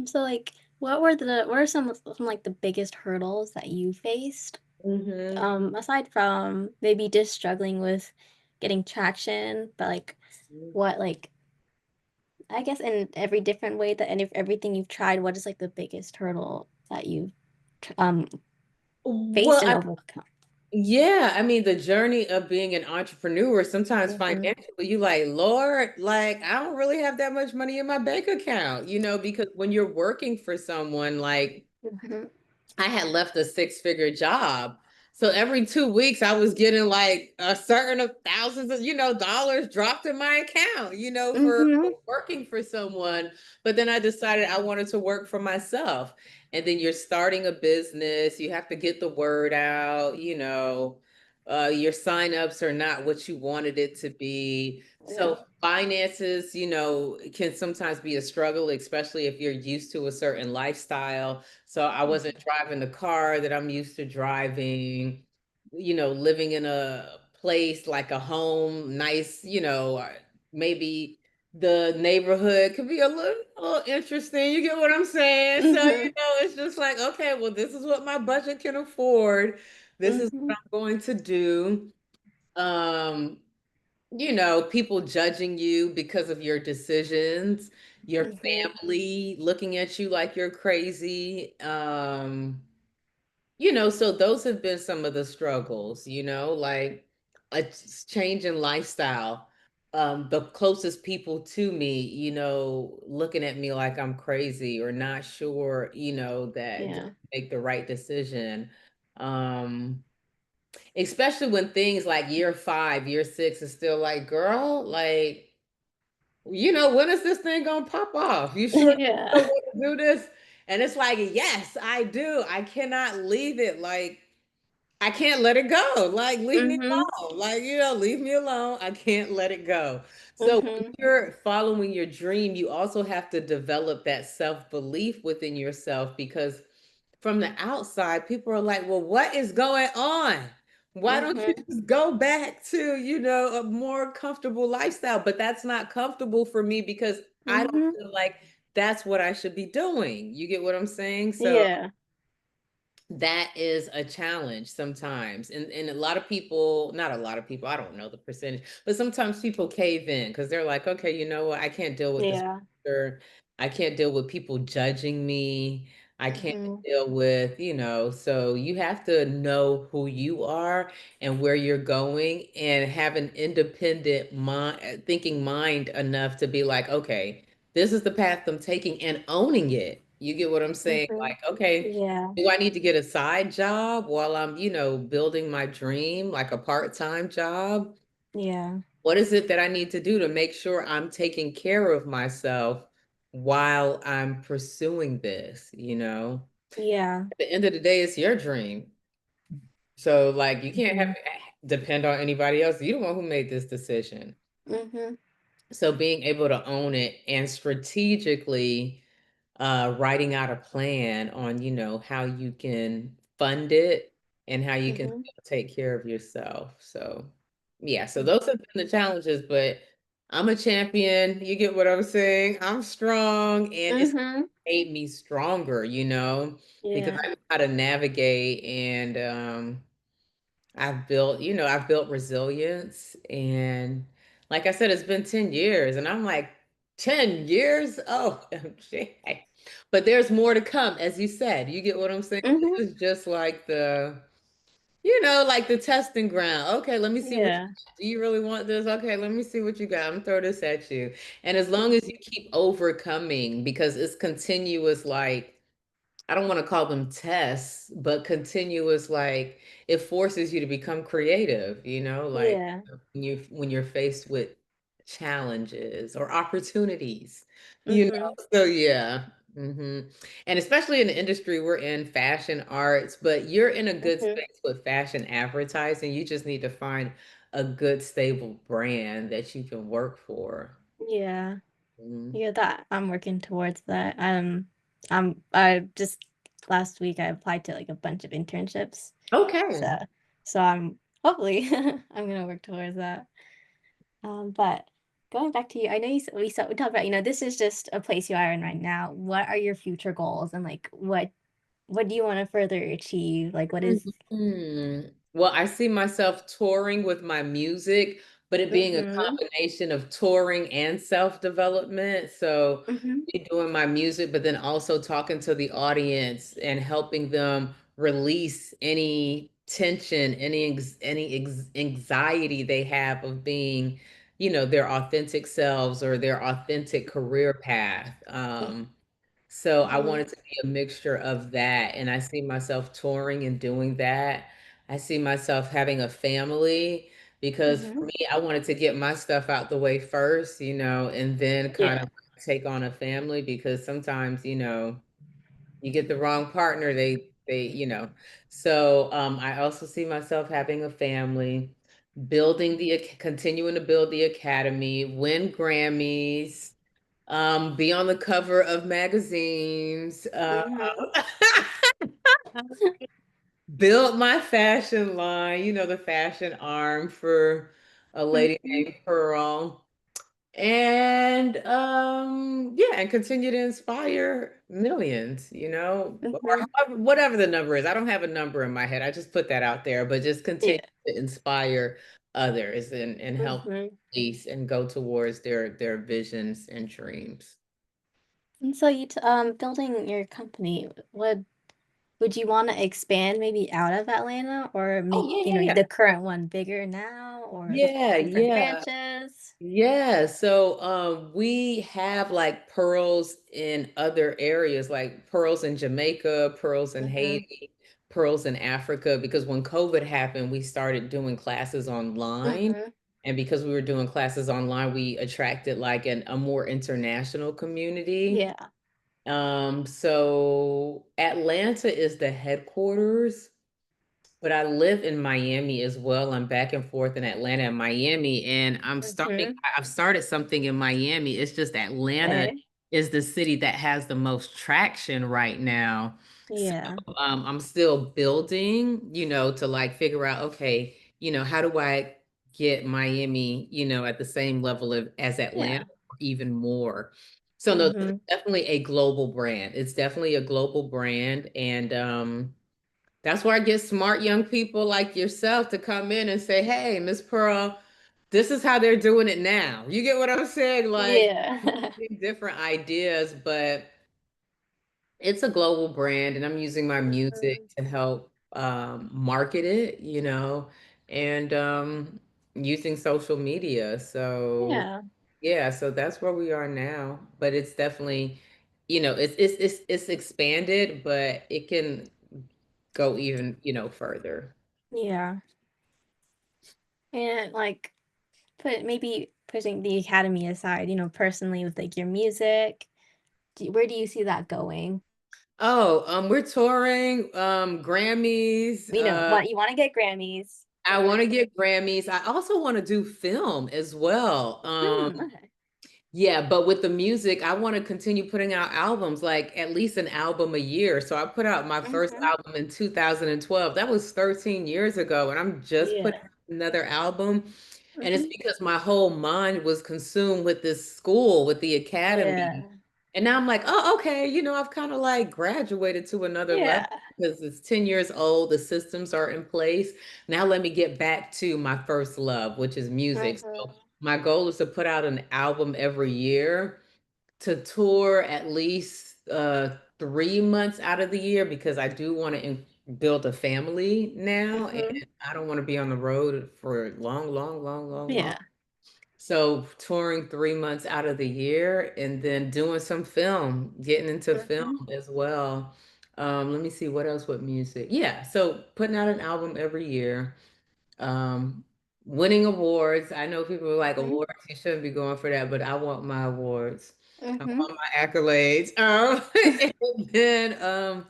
Speaker 2: So like, what are some like the biggest hurdles that you faced?
Speaker 1: Hmm.
Speaker 2: Aside from maybe just struggling with getting traction, but like, what like I guess in every different way that and if everything you've tried, what is like the biggest hurdle that you've um faced
Speaker 1: Well,
Speaker 2: and overcome?
Speaker 1: yeah, I mean, the journey of being an entrepreneur, sometimes
Speaker 2: Mhm.
Speaker 1: financially, you like, Lord, like, I don't really have that much money in my bank account, because when you're working for someone, like,
Speaker 2: Mhm.
Speaker 1: I had left a six-figure job. So every 2 weeks I was getting like a certain of thousands of, dollars dropped in my account, for
Speaker 2: Mhm.
Speaker 1: working for someone. But then I decided I wanted to work for myself. And then you're starting a business, you have to get the word out, your signups are not what you wanted it to be.
Speaker 2: Yeah.
Speaker 1: So finances, can sometimes be a struggle, especially if you're used to a certain lifestyle. So I wasn't driving the car that I'm used to driving, living in a place like a home, nice, maybe the neighborhood could be a little interesting. You get what I'm saying? So,
Speaker 2: Mhm.
Speaker 1: it's just like, okay, well, this is what my budget can afford. This is
Speaker 2: Mhm.
Speaker 1: what I'm going to do. Um, people judging you because of your decisions, your
Speaker 2: Mhm.
Speaker 1: family looking at you like you're crazy. So those have been some of the struggles, like a change in lifestyle. The closest people to me, looking at me like I'm crazy or not sure, that did
Speaker 2: Yeah.
Speaker 1: make the right decision. Um, Especially when things like year 5, year 6 is still like, girl, like, when is this thing gonna pop off? You sure you
Speaker 2: Yeah.
Speaker 1: don't want to do this? And it's like, yes, I do. I cannot leave it. Like, I can't let it go. Like, leave me
Speaker 2: Mhm.
Speaker 1: alone. Like, leave me alone. I can't let it go. So when
Speaker 2: Mhm.
Speaker 1: you're following your dream, you also have to develop that self-belief within yourself because from the outside, people are like, well, what is going on? Why don't you
Speaker 2: Mhm.
Speaker 1: just go back to, a more comfortable lifestyle? But that's not comfortable for me because I don't
Speaker 2: Mhm.
Speaker 1: feel like that's what I should be doing. You get what I'm saying? So
Speaker 2: Yeah.
Speaker 1: that is a challenge sometimes. And a lot of people, not a lot of people, I don't know the percentage, but sometimes people cave in because they're like, okay, you know what? I can't deal with this
Speaker 2: Yeah.
Speaker 1: pressure. I can't deal with people judging me. I can't
Speaker 2: Mhm.
Speaker 1: deal with, so you have to know who you are and where you're going and have an independent mind, thinking mind enough to be like, okay, this is the path I'm taking and owning it. You get what I'm saying?
Speaker 2: Mhm.
Speaker 1: Like, okay,
Speaker 2: Yeah.
Speaker 1: do I need to get a side job while I'm, building my dream, like a part-time job?
Speaker 2: Yeah.
Speaker 1: What is it that I need to do to make sure I'm taking care of myself while I'm pursuing this,
Speaker 2: Yeah.
Speaker 1: At the end of the day, it's your dream. So, like, you can't have
Speaker 2: Mhm.
Speaker 1: depend on anybody else. You're the one who made this decision.
Speaker 2: Mhm.
Speaker 1: So being able to own it and strategically writing out a plan on, how you can fund it and how you can
Speaker 2: Mhm.
Speaker 1: take care of yourself. So, yeah, so those have
Speaker 2: Mhm.
Speaker 1: been the challenges, but I'm a champion. You get what I'm saying? I'm strong and it's
Speaker 2: Mhm.
Speaker 1: made me stronger, because
Speaker 2: Yeah.
Speaker 1: I know how to navigate and I've built resilience and like I said, it's been 10 years and I'm like, 10 years? Oh, MJ. But there's more to come, as you said. You get what I'm saying?
Speaker 2: Mhm.
Speaker 1: This is just like like the testing ground. Okay, let me see what you
Speaker 2: Yeah.
Speaker 1: got. Do you really want this? Okay, let me see what you got. I'm gonna throw this at you. And as long as you keep overcoming, because it's continuous, like I don't want to call them tests, but continuous, like it forces you to become creative, like
Speaker 2: Yeah.
Speaker 1: when you're faced with challenges or opportunities,
Speaker 2: Mhm.
Speaker 1: So yeah. hmm And especially in the industry we're in, fashion arts, but you're in a good
Speaker 2: Hmm.
Speaker 1: space with fashion advertising. You just need to find a good, stable brand that you can work for.
Speaker 2: Yeah.
Speaker 1: Mhm.
Speaker 2: Yeah, that I'm working towards that. I just last week I applied to like a bunch of internships.
Speaker 1: Okay.
Speaker 2: So so I'm hopefully I'm gonna work towards that. But going back to you, I know we talked about, this is just a place you are in right now. What are your future goals and like what do you want to further achieve? Like what is
Speaker 1: Well, I see myself touring with my music, but it being a
Speaker 2: mm-hmm.
Speaker 1: combination of touring and self-development. So,
Speaker 2: Mm-hmm.
Speaker 1: me doing my music, but then also talking to the audience and helping them release any tension, anxiety they have of being, their authentic selves or their authentic career path. So I
Speaker 2: Mm-hmm.
Speaker 1: want it to be a mixture of that. And I see myself touring and doing that. I see myself having a family because for
Speaker 2: Mm-hmm.
Speaker 1: me, I wanted to get my stuff out the way first, and then kind
Speaker 2: Yeah.
Speaker 1: of take on a family because sometimes, you get the wrong partner, they. So I also see myself having a family, continuing to build the academy, win Grammys, be on the cover of magazines,
Speaker 2: Mm-hmm.
Speaker 1: build my fashion line, the fashion arm for a lady
Speaker 2: Mm-hmm.
Speaker 1: named Pearl. And yeah, and continue to inspire millions, or
Speaker 2: Mm-hmm.
Speaker 1: whatever the number is. I don't have a number in my head. I just put that out there, but just continue
Speaker 2: Yeah.
Speaker 1: to inspire others and help
Speaker 2: Mm-hmm.
Speaker 1: peace and go towards their visions and dreams.
Speaker 2: And so building your company, would you want to expand maybe out of Atlanta or
Speaker 1: Oh
Speaker 2: make,
Speaker 1: yeah, yeah,
Speaker 2: the current one bigger now or
Speaker 1: yeah,
Speaker 2: different
Speaker 1: yeah.
Speaker 2: branches?
Speaker 1: Yeah, so we have like pearls in other areas, like pearls in Jamaica, pearls in
Speaker 2: Mm-hmm.
Speaker 1: Haiti, pearls in Africa, because when COVID happened, we started doing classes online.
Speaker 2: Mm-hmm.
Speaker 1: And because we were doing classes online, we attracted like a more international community.
Speaker 2: Yeah.
Speaker 1: So Atlanta is the headquarters. But I live in Miami as well. I'm back and forth in Atlanta and Miami, and
Speaker 2: Mm-hmm.
Speaker 1: I've started something in Miami. It's just Atlanta
Speaker 2: Okay.
Speaker 1: is the city that has the most traction right now. So
Speaker 2: Yeah.
Speaker 1: I'm still building, to like figure out, okay, how do I get Miami, at the same level as Atlanta
Speaker 2: Yeah.
Speaker 1: or even more? So no, it's
Speaker 2: Mm-hmm.
Speaker 1: definitely a global brand. It's definitely a global brand. And that's where I get smart young people like yourself to come in and say, hey, Miss Pearl, this is how they're doing it now. You get what I'm saying? Like
Speaker 2: Yeah.
Speaker 1: different ideas, but it's a global brand and I'm using my music
Speaker 2: Mhm.
Speaker 1: to help market it, and using social media. So
Speaker 2: Yeah.
Speaker 1: yeah, so that's where we are now. But it's definitely, it's expanded, but it can go even, further.
Speaker 2: Yeah. And like maybe putting the academy aside, personally with like your music, where do you see that going?
Speaker 1: Oh, we're touring, Grammys.
Speaker 2: What you want to get Grammys.
Speaker 1: I want to get Grammys. I also want to do film as well.
Speaker 2: Okay.
Speaker 1: Yeah, but with the music, I want to continue putting out albums, like at least an album a year. So I put out my first
Speaker 2: Hmm.
Speaker 1: album in 2012. That was 13 years ago, and I'm just putting
Speaker 2: Yeah.
Speaker 1: out another album. And it's
Speaker 2: Hmm.
Speaker 1: because my whole mind was consumed with this school, with the academy.
Speaker 2: Yeah.
Speaker 1: And now I'm like, oh, okay, I've kind of like graduated to another level
Speaker 2: Yeah.
Speaker 1: because it's 10 years old, the systems are in place. Now let me get back to my first love, which is music. So
Speaker 2: Hmm.
Speaker 1: my goal is to put out an album every year, to tour at least 3 months out of the year because I do want to build a family now, and
Speaker 2: Hmm.
Speaker 1: I don't want to be on the road for long, long, long, long, long.
Speaker 2: Yeah.
Speaker 1: So touring 3 months out of the year and then doing some film, getting into film
Speaker 2: Hmm.
Speaker 1: as well. Let me see what else with music. Yeah, so putting out an album every year, um, winning awards. I know people are like
Speaker 2: Hmm.
Speaker 1: awards, you shouldn't be going for that, but I want my awards. I
Speaker 2: Mhm.
Speaker 1: want my accolades. And then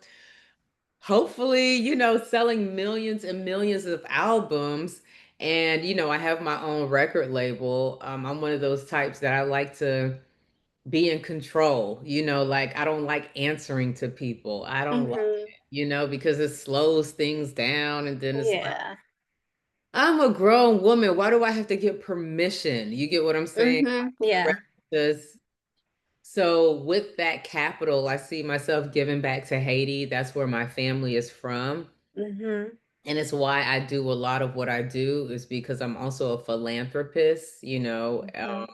Speaker 1: hopefully, selling millions and millions of albums. And, I have my own record label. I'm one of those types that I like to be in control, like I don't like answering to people. I don't like
Speaker 2: Mhm.
Speaker 1: it, because it slows things down. And then it's like,
Speaker 2: Yeah.
Speaker 1: I'm a grown woman. Why do I have to get permission? You get what I'm saying?
Speaker 2: Mhm. Yeah.
Speaker 1: Just so with that capital, I see myself giving back to Haiti. That's where my family is from.
Speaker 2: Mhm.
Speaker 1: And it's why I do a lot of what I do is because I'm also a philanthropist,
Speaker 2: Mhm.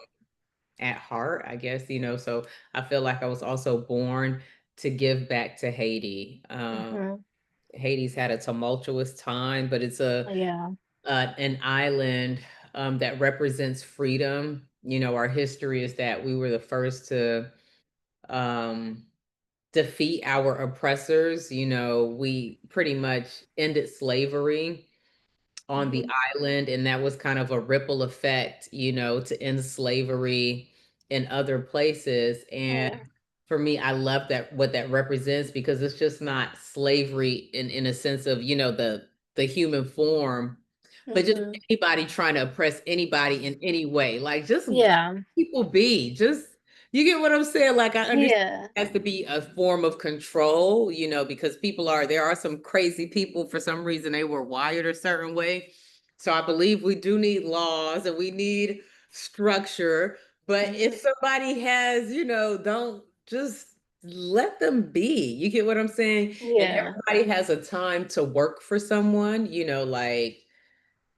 Speaker 1: at heart, I guess, so I feel like I was also born to give back to Haiti.
Speaker 2: Mhm.
Speaker 1: Haiti's had a tumultuous time, but it's
Speaker 2: Yeah.
Speaker 1: an island that represents freedom. Our history is that we were the first to um, defeat our oppressors. We pretty much ended slavery on the
Speaker 2: Mhm.
Speaker 1: island, and that was kind of a ripple effect, to end slavery in other places. And
Speaker 2: Yeah.
Speaker 1: for me, I love that what that represents because it's just not slavery in a sense of, the human form, but just
Speaker 2: Mhm.
Speaker 1: anybody trying to oppress anybody in any way. Like just
Speaker 2: Yeah.
Speaker 1: people be just you get what I'm saying? Like I understand
Speaker 2: Yeah.
Speaker 1: it has to be a form of control, because there are some crazy people for some reason they were wired a certain way. So I believe we do need laws and we need structure. But
Speaker 2: Mhm.
Speaker 1: if somebody has, don't just let them be. You get what I'm saying? And
Speaker 2: Yeah.
Speaker 1: everybody has a time to work for someone, like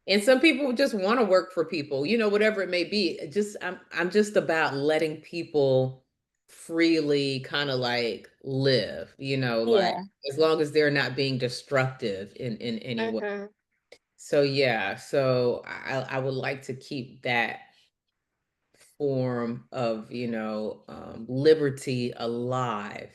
Speaker 1: and some people just want to work for people, whatever it may be. Just I'm just about letting people freely kind of like live, like
Speaker 2: Yeah.
Speaker 1: as long as they're not being destructive in any way.
Speaker 2: Mhm.
Speaker 1: So yeah, so I would like to keep that form of, liberty alive.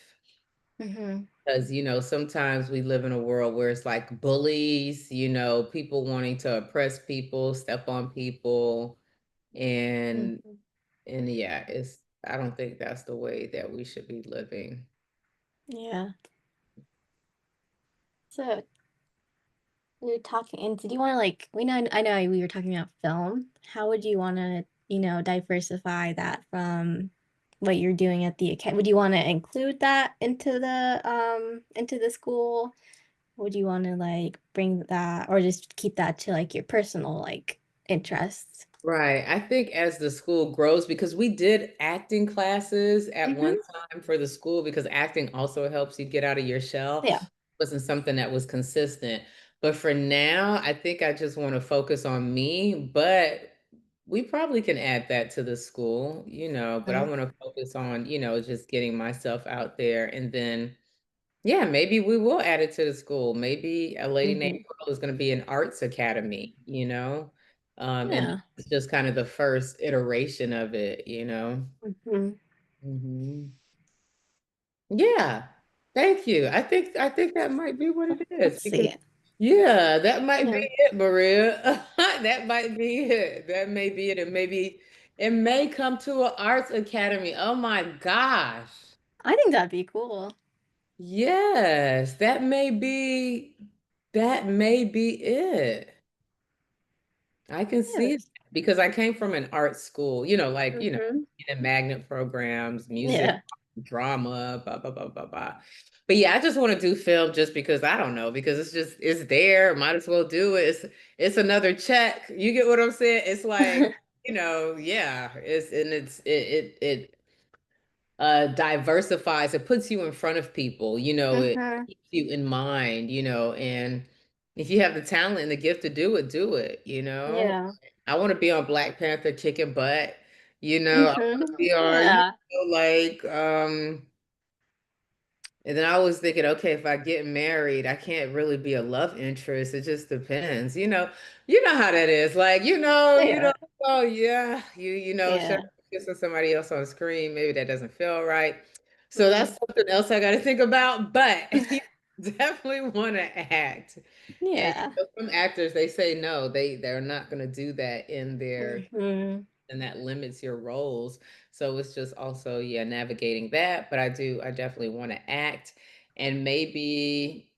Speaker 2: Mhm.
Speaker 1: Because, sometimes we live in a world where it's like bullies, people wanting to oppress people, step on people, and
Speaker 2: Mhm.
Speaker 1: yeah, I don't think that's the way that we should be living.
Speaker 2: Yeah. So we were talking, and did you want to like? We know, I know, we were talking about film. How would you want to, diversify that from what you're doing at the academy? Would you want to include that into the school? Would you want to like bring that, or just keep that to like your personal like interests?
Speaker 1: Right. I think as the school grows, because we did acting classes at one
Speaker 2: Mm-hmm.
Speaker 1: time for the school, because acting also helps you get out of your shell.
Speaker 2: Yeah.
Speaker 1: Wasn't something that was consistent. But for now, I think I just want to focus on me. But we probably can add that to the school, but I
Speaker 2: Mm-hmm.
Speaker 1: want to focus on, just getting myself out there. And then, yeah, maybe we will add it to the school. Maybe a lady named
Speaker 2: Mm-hmm.
Speaker 1: Pearl is going to be an arts academy, and
Speaker 2: Yeah.
Speaker 1: it's just kind of the first iteration of it.
Speaker 2: Mm-hmm.
Speaker 1: Mhm. Yeah. Thank you. I think that might be what it is
Speaker 2: Let's
Speaker 1: because
Speaker 2: see.
Speaker 1: yeah, that might be
Speaker 2: Yeah.
Speaker 1: it, Maria. That might be it. That may be it. It may come to an arts academy. Oh my gosh.
Speaker 2: I think that'd be cool.
Speaker 1: Yes, that may be it. I can see it
Speaker 2: Yes.
Speaker 1: because I came from an art school, like,
Speaker 2: Mm-hmm.
Speaker 1: in magnet programs, music,
Speaker 2: Yeah.
Speaker 1: drama, blah, blah, blah, blah, blah. But yeah, I just want to do film just because I don't know, because it's there. Might as well do it. It's another check. You get what I'm saying? It's like, yeah, it diversifies, it puts you in front of people, it
Speaker 2: Mm-hmm.
Speaker 1: keeps you in mind, and if you have the talent and the gift to do it.
Speaker 2: Yeah.
Speaker 1: I want to be on Black Panther kicking butt, I want to
Speaker 2: Mm-hmm.
Speaker 1: be on,
Speaker 2: Yeah.
Speaker 1: like, and then I was thinking, okay, if I get married, I can't really be a love interest. It just depends. You know how that is. Like,
Speaker 2: Yeah.
Speaker 1: oh yeah, sure,
Speaker 2: Yeah.
Speaker 1: kissing somebody else on screen, maybe that doesn't feel right. So that's
Speaker 2: Mm.
Speaker 1: something else I got to think about. But you definitely want to act. And
Speaker 2: Yeah.
Speaker 1: some actors, they say no, they're not going to do that in their
Speaker 2: Mm-hmm.
Speaker 1: and that limits your roles. So it's just also, yeah, navigating that. But I definitely want to act. And maybe,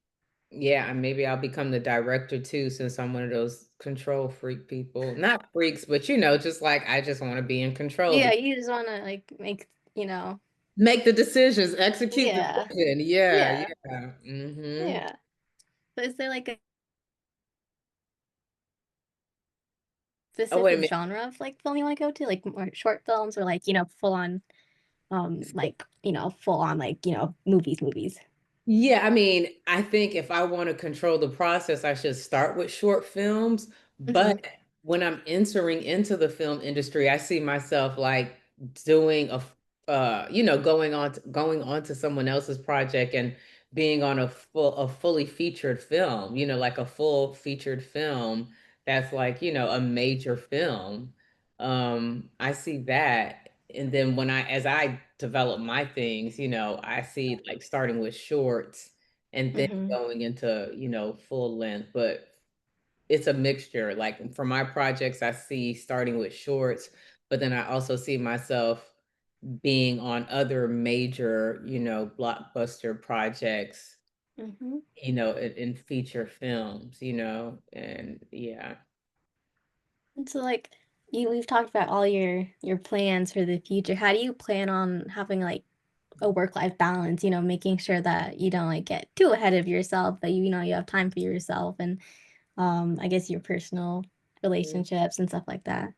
Speaker 1: yeah, maybe I'll become the director too, since I'm one of those control freak people. Not freaks, but just like I just want to be in control.
Speaker 2: Yeah, you just want to like make, you know,
Speaker 1: Make the decisions, execute the
Speaker 2: yeah,
Speaker 1: vision. Yeah,
Speaker 2: yeah,
Speaker 1: yeah.
Speaker 2: yeah. But is there like a
Speaker 1: Oh, wait a
Speaker 2: specific
Speaker 1: minute.
Speaker 2: genre of like film you want to go to, like more short films or like, full on, like, full on like, movies?
Speaker 1: Yeah, I mean, I think if I want to control the process, I should start with short films.
Speaker 2: Mm-hmm.
Speaker 1: But when I'm entering into the film industry, I see myself like doing going on to someone else's project and being on a fully featured film, like a full featured film that's like, a major film. I see that. And then as I develop my things, I see like starting with shorts and then
Speaker 2: Mm-hmm.
Speaker 1: going into, full length. But it's a mixture. Like for my projects, I see starting with shorts, but then I also see myself being on other major, blockbuster projects,
Speaker 2: Mm-hmm.
Speaker 1: in feature films, and yeah.
Speaker 2: And so like we've talked about all your plans for the future. How do you plan on having like a work-life balance, making sure that you don't like get too ahead of yourself, that you have time for yourself and I guess your personal relationships and stuff like that.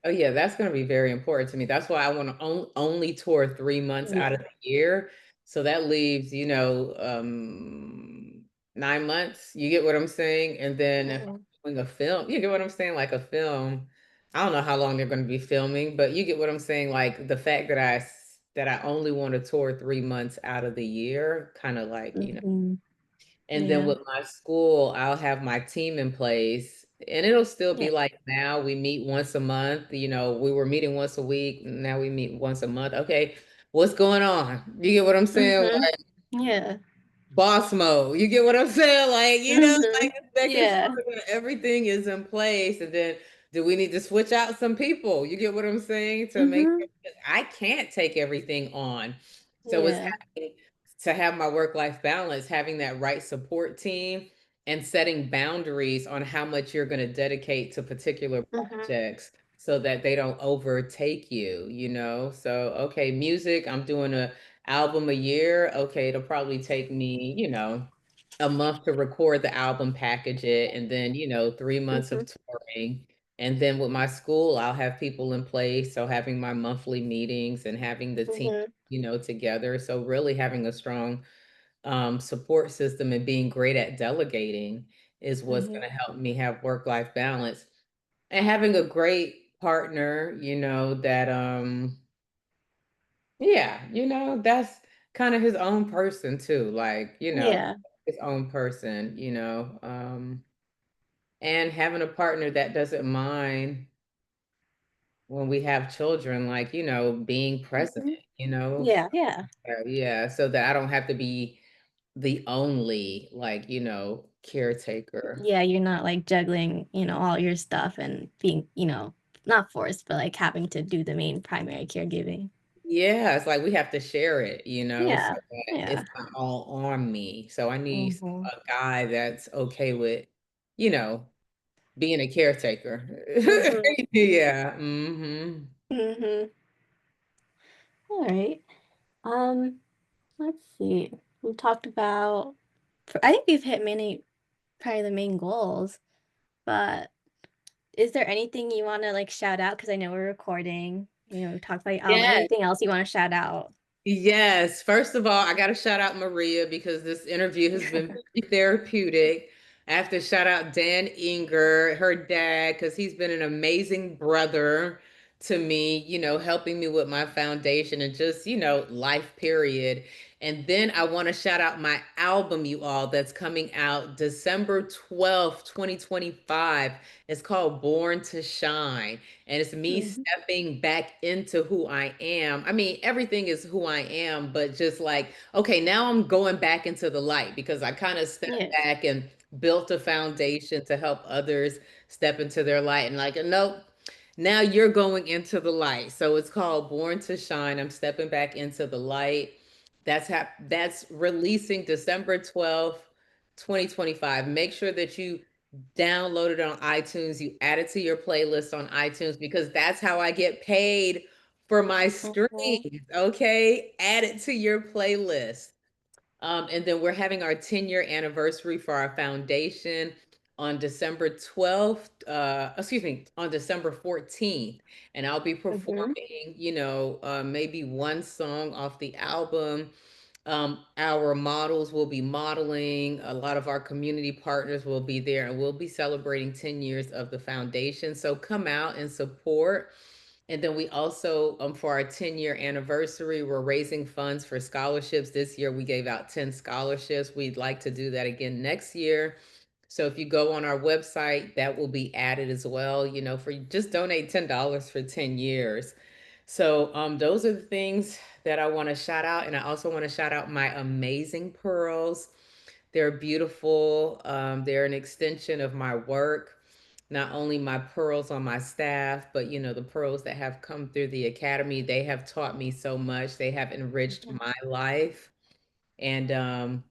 Speaker 1: Oh yeah, that's going to be very important to me. That's why I want to only tour 3 months out of
Speaker 2: Yeah.
Speaker 1: the year. So that leaves, 9 months. You get what I'm saying? And then if I'm
Speaker 2: Hmm.
Speaker 1: doing a film, you get what I'm saying? Like a film, I don't know how long they're going to be filming, but you get what I'm saying? Like the fact that I only want to tour 3 months out of the year, kind of like,
Speaker 2: Hmm.
Speaker 1: and then
Speaker 2: Yeah.
Speaker 1: with my school, I'll have my team in place. And it'll still be
Speaker 2: Yeah.
Speaker 1: like now we meet once a month. We were meeting once a week. Now we meet once a month. Okay, what's going on? You get what I'm saying?
Speaker 2: Hmm.
Speaker 1: Like
Speaker 2: Yeah.
Speaker 1: boss mode. You get what I'm saying? Like,
Speaker 2: Hmm.
Speaker 1: like making sure
Speaker 2: Yeah.
Speaker 1: that everything is in place. And then do we need to switch out some people? You get what I'm saying? To make
Speaker 2: Hmm.
Speaker 1: sure I can't take everything on. So it's
Speaker 2: Yeah.
Speaker 1: having to have my work-life balance, having that right support team and setting boundaries on how much you're going to dedicate to particular
Speaker 2: Hmm.
Speaker 1: projects so that they don't overtake you. So, okay, music, I'm doing a album a year. Okay, it'll probably take me, a month to record the album, package it, and then, 3 months
Speaker 2: Hmm.
Speaker 1: of touring. And then with my school, I'll have people in place. So having my monthly meetings and having the team,
Speaker 2: Hmm.
Speaker 1: together. So really having a strong support system and being great at delegating is what's going
Speaker 2: Hmm.
Speaker 1: to help me have work-life balance. And having a great partner, that yeah, that's kind of his own person too. Like,
Speaker 2: Yeah.
Speaker 1: his own person, and having a partner that doesn't mind when we have children, like, being present,
Speaker 2: Hmm.
Speaker 1: you know.
Speaker 2: Yeah. Yeah.
Speaker 1: Yeah, so that I don't have to be the only, like, caretaker.
Speaker 2: Yeah, you're not like juggling, all your stuff and being, not forced, but like having to do the main primary caregiving.
Speaker 1: Yeah, it's like we have to share it, so
Speaker 2: Yeah.
Speaker 1: that
Speaker 2: Yeah.
Speaker 1: it's not all on me. So I need
Speaker 2: Hmm.
Speaker 1: a guy that's okay with, you know, being a caretaker.
Speaker 2: Hmm.
Speaker 1: Yeah. Hmm.
Speaker 2: Hmm. All right. Um, let's see. We talked about, I think we've hit many, probably the main goals, but is there anything you want to like shout out? Because I know we're recording, we talked about your album.
Speaker 1: Yes.
Speaker 2: Anything else you want to shout out?
Speaker 1: Yes. First of all, I got to shout out Maria because this interview has been very therapeutic. I have to shout out Dan Enger, her dad, because he's been an amazing brother to me, helping me with my foundation and just, life period. And then I want to shout out my album, you all, that's coming out December 12th, 2025. It's called Born to Shine. And it's me
Speaker 2: Hmm.
Speaker 1: stepping back into who I am. I mean, everything is who I am, but just like, okay, now I'm going back into the light because I kind of stepped
Speaker 2: Yeah.
Speaker 1: back and built a foundation to help others step into their light. And like, nope, Now you're going into the light. So it's called Born to Shine. I'm stepping back into the light. That's releasing December 12th, 2025. Make sure that you download it on iTunes, you add it to your playlist on iTunes because that's how I get paid for my
Speaker 2: Mhm.
Speaker 1: streams. Okay? Add it to your playlist. And then we're having our 10-year anniversary for our foundation on December 12th, excuse me, on December 14th. And I'll be
Speaker 2: Mhm.
Speaker 1: performing, maybe one song off the album. Our models will be modeling. A lot of our community partners will be there, and we'll be celebrating 10 years of the foundation. So come out and support. And then we also, for our 10-year anniversary, we're raising funds for scholarships. This year we gave out 10 scholarships. We'd like to do that again next year. So if you go on our website, that will be added as well, for just donate $10 for 10 years. So those are the things that I want to shout out. And I also want to shout out my amazing pearls. They're beautiful. They're an extension of my work, not only my pearls on my staff, but the pearls that have come through the academy. They have taught me so much. They have enriched
Speaker 2: Mhm.
Speaker 1: my life. And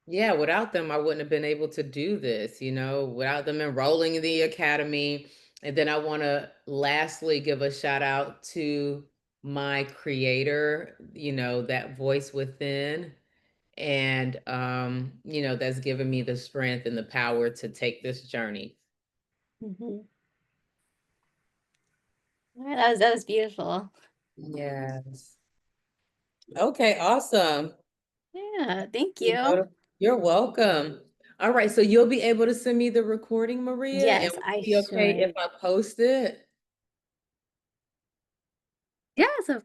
Speaker 1: yeah, without them, I wouldn't have been able to do this, without them enrolling in the academy. And then I want to lastly give a shout out to my creator, that voice within. And, that's given me the strength and the power to take this journey.
Speaker 2: Mhm. All right, that was beautiful.
Speaker 1: Yes. Okay, awesome.
Speaker 2: Yeah, thank
Speaker 1: You
Speaker 2: you.
Speaker 1: know, you're welcome. All right, so you'll be able to send me the recording, Maria, and
Speaker 2: Yes,
Speaker 1: would
Speaker 2: I
Speaker 1: it be okay if
Speaker 2: should.
Speaker 1: I post it?
Speaker 2: Yes, of